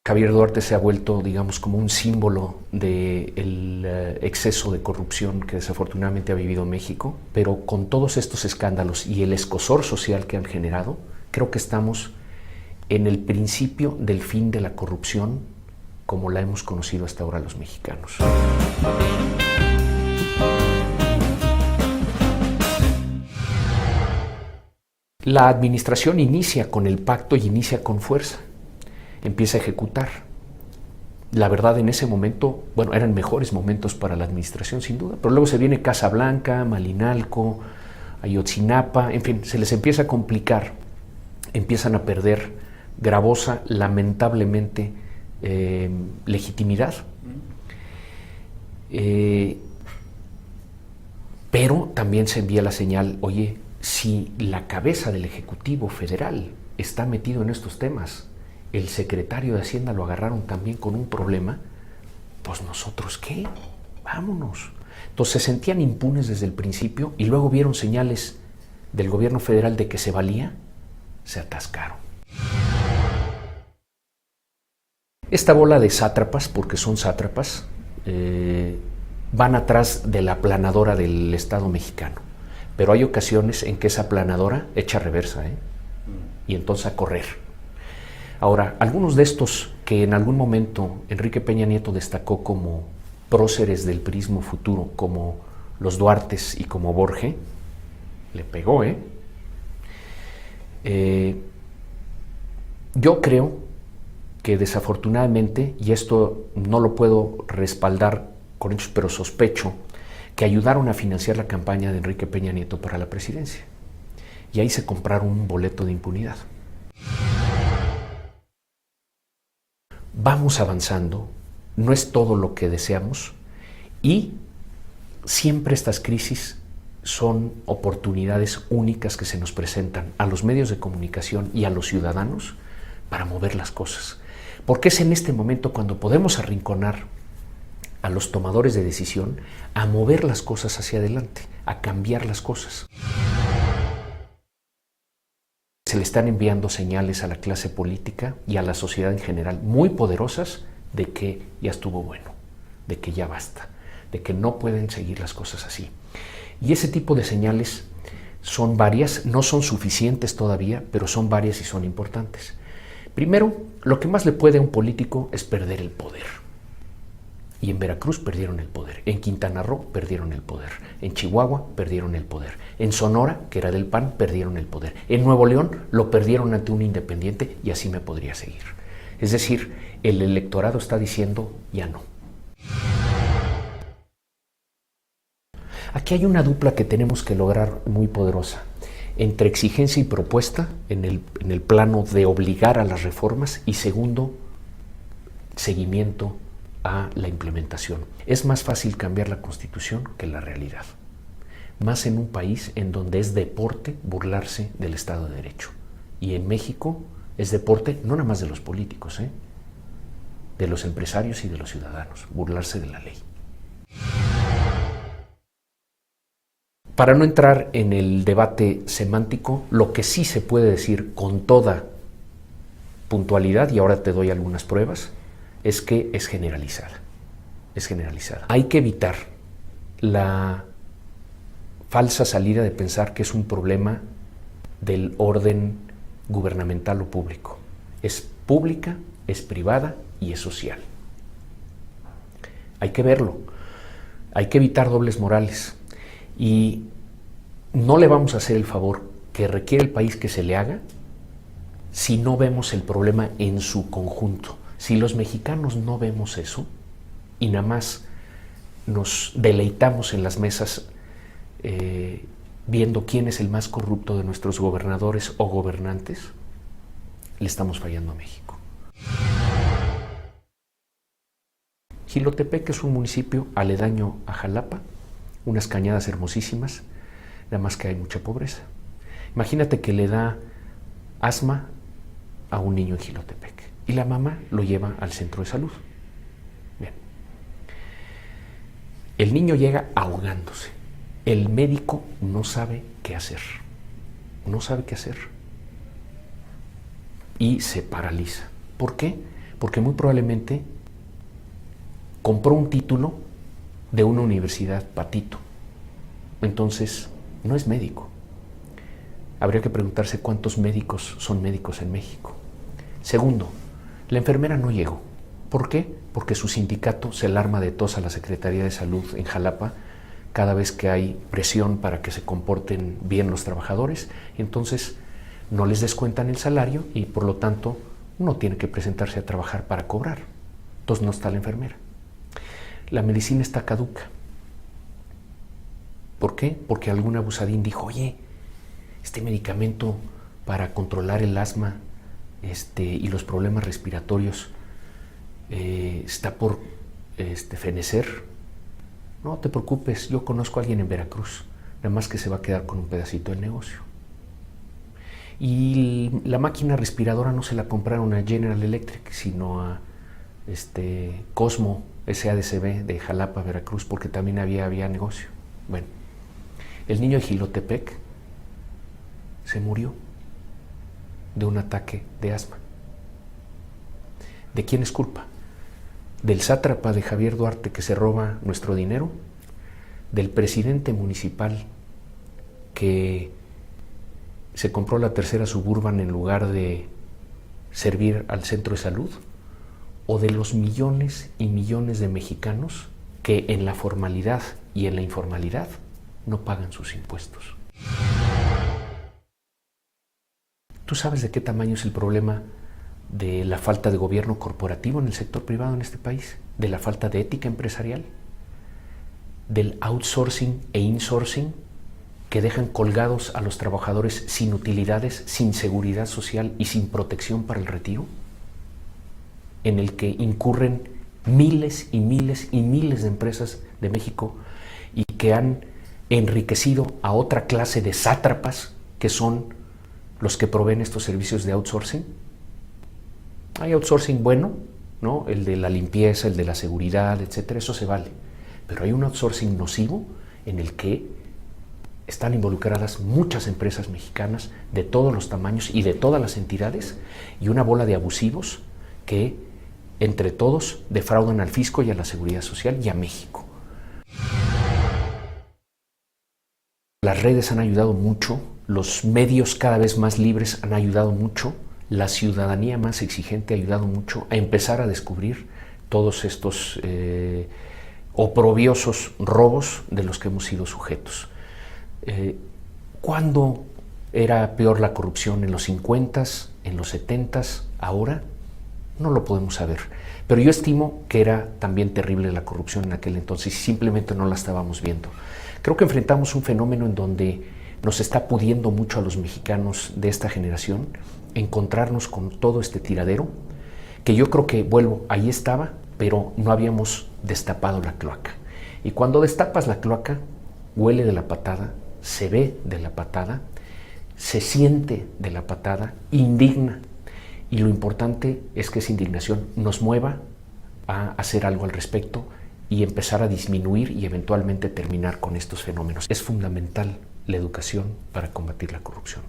Javier Duarte se ha vuelto, digamos, como un símbolo del exceso de corrupción que desafortunadamente ha vivido México, pero con todos estos escándalos y el escozor social que han generado, creo que estamos en el principio del fin de la corrupción como la hemos conocido hasta ahora los mexicanos. La administración inicia con el pacto y inicia con fuerza. Empieza a ejecutar. La verdad, en ese momento, bueno, eran mejores momentos para la administración, sin duda, pero luego se viene Casablanca, Malinalco, Ayotzinapa, en fin, se les empieza a complicar, empiezan a perder gravosa, lamentablemente, legitimidad. Pero también se envía la señal, oye, si la cabeza del Ejecutivo Federal está metido en estos temas, el secretario de Hacienda lo agarraron también con un problema, pues nosotros ¿qué? Vámonos. Entonces se sentían impunes desde el principio y luego vieron señales del gobierno federal de que se valía, se atascaron. Esta bola de sátrapas, porque son sátrapas, van atrás de la aplanadora del Estado mexicano. Pero hay ocasiones en que esa aplanadora echa reversa, y entonces a correr. Ahora, algunos de estos que en algún momento Enrique Peña Nieto destacó como próceres del prismo futuro, como los Duartes y como Borge, le pegó, yo creo que desafortunadamente, y esto no lo puedo respaldar con hechos, pero sospecho, que ayudaron a financiar la campaña de Enrique Peña Nieto para la presidencia. Y ahí se compraron un boleto de impunidad. Vamos avanzando, no es todo lo que deseamos y siempre estas crisis son oportunidades únicas que se nos presentan a los medios de comunicación y a los ciudadanos para mover las cosas. Porque es en este momento cuando podemos arrinconar a los tomadores de decisión a mover las cosas hacia adelante, a cambiar las cosas. Se le están enviando señales a la clase política y a la sociedad en general muy poderosas de que ya estuvo bueno, de que ya basta, de que no pueden seguir las cosas así. Y ese tipo de señales son varias, no son suficientes todavía, pero son varias y son importantes. Primero, lo que más le puede a un político es perder el poder. Y en Veracruz perdieron el poder, en Quintana Roo perdieron el poder, en Chihuahua perdieron el poder, en Sonora, que era del PAN, perdieron el poder, en Nuevo León lo perdieron ante un independiente y así me podría seguir. Es decir, el electorado está diciendo ya no. Aquí hay una dupla que tenemos que lograr muy poderosa, entre exigencia y propuesta en el plano de obligar a las reformas y segundo, seguimiento a la implementación. Es más fácil cambiar la Constitución que la realidad, más en un país en donde es deporte burlarse del Estado de Derecho. Y en México es deporte no nada más de los políticos, de los empresarios y de los ciudadanos, burlarse de la ley. Para no entrar en el debate semántico, lo que sí se puede decir con toda puntualidad, y ahora te doy algunas pruebas, es que es generalizada. Es generalizada. Hay que evitar la falsa salida de pensar que es un problema del orden gubernamental o público. Es pública, es privada y es social. Hay que verlo. Hay que evitar dobles morales. Y no le vamos a hacer el favor que requiere el país que se le haga si no vemos el problema en su conjunto. Si los mexicanos no vemos eso y nada más nos deleitamos en las mesas viendo quién es el más corrupto de nuestros gobernadores o gobernantes, le estamos fallando a México. Jilotepec es un municipio aledaño a Jalapa, unas cañadas hermosísimas, nada más que hay mucha pobreza. Imagínate que le da asma a un niño en Jilotepec y la mamá lo lleva al centro de salud. Bien. El niño llega ahogándose. El médico no sabe qué hacer. No sabe qué hacer. Y se paraliza. ¿Por qué? Porque muy probablemente compró un título de una universidad patito. Entonces, no es médico. Habría que preguntarse cuántos médicos son médicos en México. Segundo, la enfermera no llegó. ¿Por qué? Porque su sindicato se alarma de tos a la Secretaría de Salud en Jalapa cada vez que hay presión para que se comporten bien los trabajadores. Entonces, no les descuentan el salario y, por lo tanto, uno tiene que presentarse a trabajar para cobrar. Entonces, no está la enfermera. La medicina está caduca. ¿Por qué? Porque algún abusadín dijo, oye, este medicamento para controlar el asma y los problemas respiratorios está por fenecer. No te preocupes, yo conozco a alguien en Veracruz, nada más que se va a quedar con un pedacito del negocio. Y la máquina respiradora no se la compraron a General Electric, sino a Cosmo SADCB de Jalapa, Veracruz, porque también había negocio. Bueno, el niño de Jilotepec se murió de un ataque de asma. ¿De quién es culpa? ¿Del sátrapa de Javier Duarte que se roba nuestro dinero? ¿Del presidente municipal que se compró la tercera Suburban en lugar de servir al centro de salud? ¿O de los millones y millones de mexicanos que en la formalidad y en la informalidad no pagan sus impuestos? ¿Tú sabes de qué tamaño es el problema de la falta de gobierno corporativo en el sector privado en este país? ¿De la falta de ética empresarial? ¿Del outsourcing e insourcing que dejan colgados a los trabajadores sin utilidades, sin seguridad social y sin protección para el retiro? En el que incurren miles y miles y miles de empresas de México y que han enriquecido a otra clase de sátrapas que son los que proveen estos servicios de outsourcing. Hay outsourcing bueno, ¿no? El de la limpieza, el de la seguridad, etcétera, eso se vale. Pero hay un outsourcing nocivo en el que están involucradas muchas empresas mexicanas de todos los tamaños y de todas las entidades y una bola de abusivos que entre todos defraudan al fisco y a la seguridad social y a México. Las redes han ayudado mucho, los medios cada vez más libres han ayudado mucho, la ciudadanía más exigente ha ayudado mucho a empezar a descubrir todos estos oprobiosos robos de los que hemos sido sujetos. ¿Cuándo era peor la corrupción? ¿En los 50s? ¿En los 70s? ¿Ahora? No lo podemos saber. Pero yo estimo que era también terrible la corrupción en aquel entonces y simplemente no la estábamos viendo. Creo que enfrentamos un fenómeno en donde nos está pudiendo mucho a los mexicanos de esta generación encontrarnos con todo este tiradero, que yo creo que, vuelvo, ahí estaba, pero no habíamos destapado la cloaca. Y cuando destapas la cloaca, huele de la patada, se ve de la patada, se siente de la patada, indigna. Y lo importante es que esa indignación nos mueva a hacer algo al respecto y empezar a disminuir y eventualmente terminar con estos fenómenos. Es fundamental la educación para combatir la corrupción.